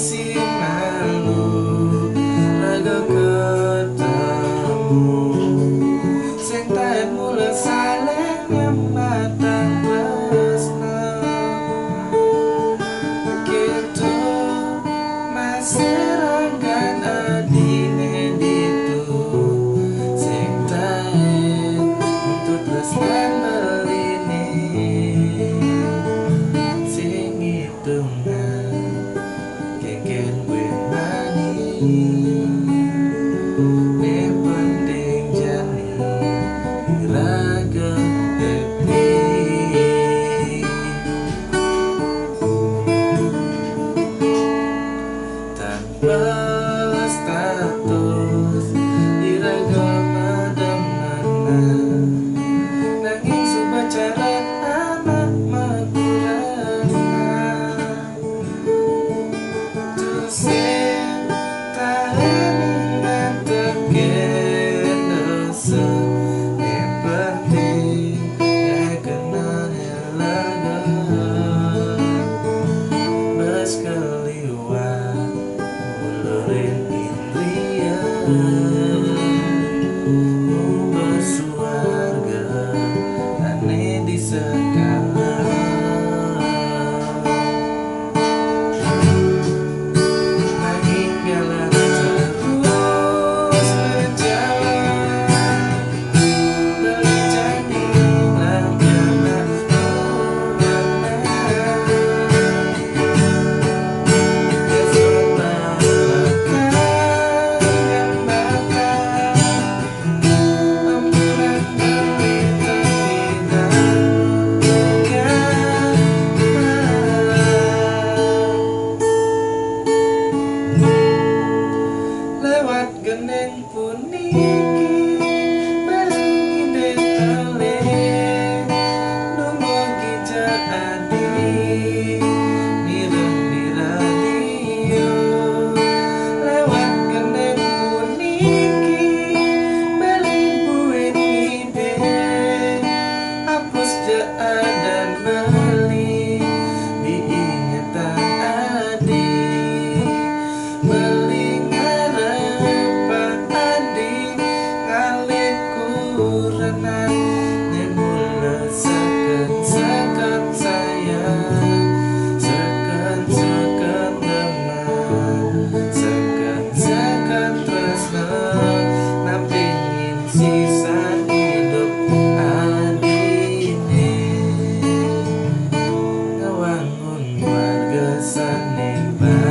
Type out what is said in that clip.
Si malu laga ketemu sing tahan mula saling matang tresna gitu masih ranggan adine ditu sing tahan untuk tresnan beline sing hitungan kengken wenani ne penting jani raga happy tanpa status iraga madamana nanging subacaran anak magurana bersuarga aneh di sekala hinggalah terus berjalan berjadi langkah lewat geneng puniki balik detale numugi jadi mireng di radio lewat geneng puniki balik buin ide hapus dan beli diingatan adi sisa hidup adine ngewangun warga saneng.